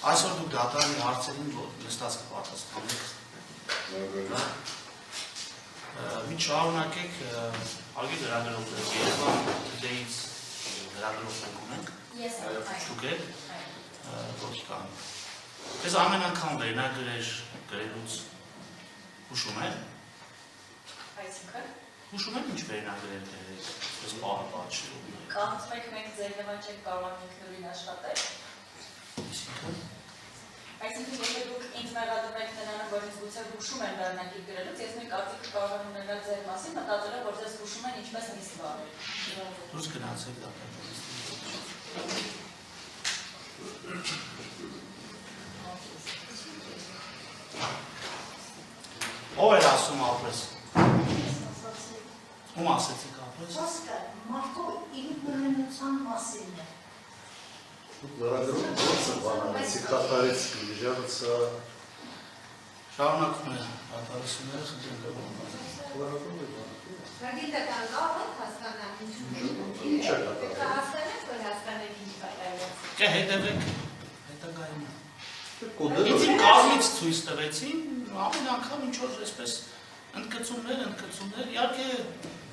Այսօր դուք դատարանի հարցերին նստած կպատասխանեք։ Մի շարունակեք արգի լրագրողները Երևան դեից լրագրողներ ունենք։ Ես դուք եք ոչկան։ Ես ամեն անգամ վերնագրեր գրելուց հուշում եմ։ Այսինքն Հուշում եմ ինչ վերնագրեր գրել, ես պահը պատշում։ Կարծում եք մենք ձեր նման չենք կարող ինքնուրույն աշխատել։ Այսինքն եթե դուք ինձ մեղադրում եք նրան, որ ինձ գուցե հուշում են վերնագիր գրելուց, ես մի կարծիք կարող եմ ունենալ ձեր մասին, մտածելով, որ ձեզ հուշում են ինչպես միս բաներ։ Դուրս գնացեք Ով էր ասում ապրես։ Ում ասեցիք ապրես։ Խոսքը մարդու ինքնուրույնության մասին է։ Լրագրող գործը բանալեցի, կատարեցի, լիժարացա։ Շարունակում է արտարեսումները խնդրին կրվում։ Լրագրող է բանը։ Ռագիտական կարող եք հասկանալ ինչ Ինչ է կատարել։ հասկանեք, որ հասկանեք ինչ կատարել։ Կե հետևեք հետագայում։ Կոդերը Ինձ իմ կազմից ցույց տվեցին, ամեն անգամ ինչ-որ այսպես ընդգծումներ, իհարկե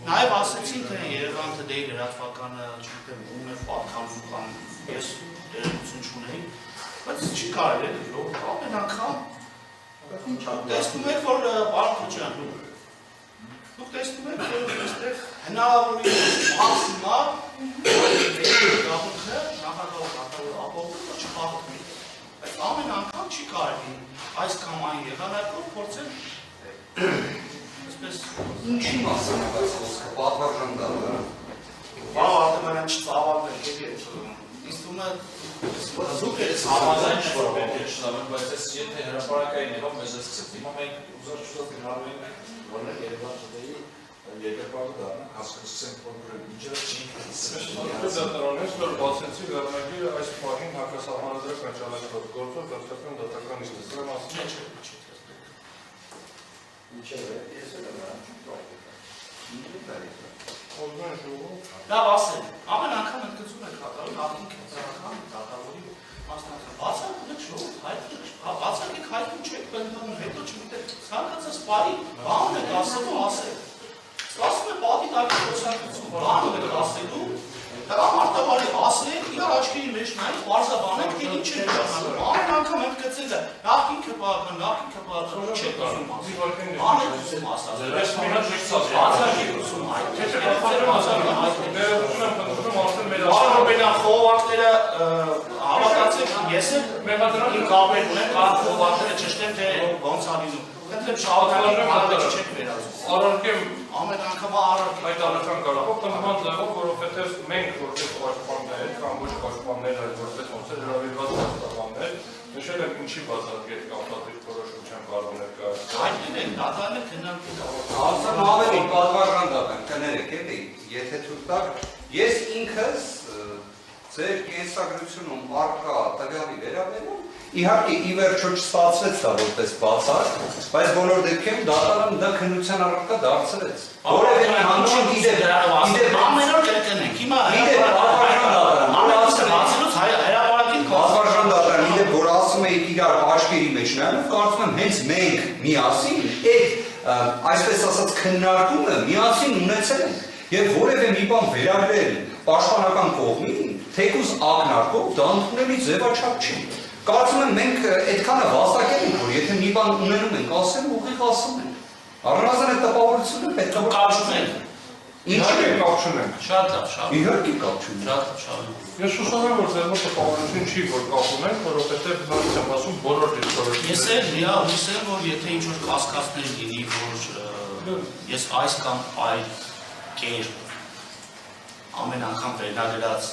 նաև ասեցին, թե Երևան Today լրատվականը, չգիտեմ, ում է պատկանում կամ ես դերություն չունեի, բայց չի կարելի է դրող, ամեն անգամ տեսնում եք, որ պարոն Քոչյան, դուք տեսնում եք, որ այստեղ հնարավորինս մաքսիմալ գաղութը նախագահ ապօրինը չպահպանի, բայց ամեն անգամ չի կարելի այս կամ այն եղանակով փորձել այսպես Ինչի մասին է այս խոսքը, պատվարժան դատարան։ Բավ Արտեմանյան չծավալներ ելի է ինձ թվում է դուք եք ծավալներ ինչ-որ պետք է չնավեն, բայց ես եթե հրապարակային եղավ մեզ ես սկսեց, հիմա մենք ուզար-չուզար գրհարվենք, որներ Երևան Today-ի երկրպագը դառնանք, հասկացենք, որ միջև չի Դատարանից, որ բացեցի վերնագիրը այս պահին հակասահմանադրական ճանաչված գործով դատական դատականից դրա մասին Ես էլ եմ Որդան ժողով Լավ ասել, ամեն անգամ ընդգծում եք կատարում, նախին կենտրոնական դատավորի մասնակցում, բացակում եք ժողով, բացակեք հայտում չեք բնդանում, հետո չգիտեք, ցանկացած բարի բան եք ասելու, ասել։ Ասում է պատի տակի խոսակցություն, բան եք ասելու, տղամարտավարի ասեք, իրար աչքերի մեջ նայեք, պարզաբանեք, թե ինչ եք ասում, ամեն անգամ ընդգծել է, նախին կպահական, չեք ասում ասել, բան եք ուզում ասած, բացակեք ուզում Արոբենյան խողովակները հավատացեք, ես էլ իմ կապեր ունեմ, կարդ խողովակները չշտեմ, թե ոնց անինում։ Կնդրեմ շաղակարին հարդեչ չեք վերածում։ Արարքեմ Ամեն անգամ արարք այդ անական կարապով, տնման ձևով, որովհետև մենք որպես պաշտպաններ, կամ ոչ պաշտպաններ, այլ որպես ոնց է հրավիրված պաշտպաններ, նշել եմ ինչի բացատրել կամ տատիր որոշության կարող ներկայացնել։ Հայտնել եք, դատարանը քննարկել։ Ասեմ ավելի պատվարժան դատարան, կներեք, եթե թույլ տաք, ես ինքս ձեր կենսագրությունում առկա տվյալի վերաբերյալ իհարկե ի վերջո չստացվեց դա որպես բացառ, բայց բոլոր դեպքերում դատարանը դա քննության առարկա դարձրեց։ Որևէ հանուն գիտեք, ամեն օր կրկնենք, հիմա պատվարժան դատարան, իդեպ որ ասում եք իրար աչքերի մեջ նայելով, կարծում եմ հենց մենք միասին այդ այսպես ասած քննարկումը միասին ունեցել ենք եւ որևէ մի բան վերագրել պաշտպանական կողմին, թեկուզ ակնարկով դա ընդունելի ձևաչափ չի։ Կարծում եմ մենք այդքանը վաստակել ենք, որ եթե մի բան ունենում ենք ասել, ուղիղ ասում ենք։ Առնվազն այդ տպավորությունը պետք է կապ չունենք։ Ինչի կապ չունենք։ Շատ լավ, շատ։ Իհարկե կապ չունենք։ Շատ լավ։ Ես հուսով եմ, որ ձեր մոտ տպավորություն չի, որ կապ ունենք, որովհետև նորից եմ ասում բոլոր դիսկորսները։ Ես էլ հույս եմ, որ եթե ինչ-որ կասկածներ լինի, որ ես այս կամ այլ կերպ ամեն անգամ վերնագրած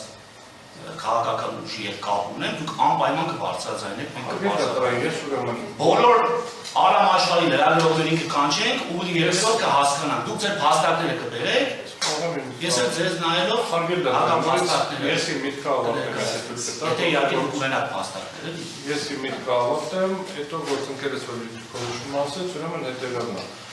քաղաքական ուժի հետ կապ ունեմ, դուք անպայման կբարձրաձայնեք, մենք կբարձրաձայնենք։ Բոլոր արամաշխարհի լրագրողներին կկանչենք ու երկրորդ կհասկանանք, դուք ձեր փաստարկները կբերեք, ես էլ ձեզ նայելով հակափաստարկները։ Ես իմ միտքը ավարտեմ, եթե իհարկե դուք ունենաք փաստարկները։ Ես իմ միտքը ավարտեմ, հետո գործընկերս որ քննություն ասեց, ուրեմն հետևյալն է։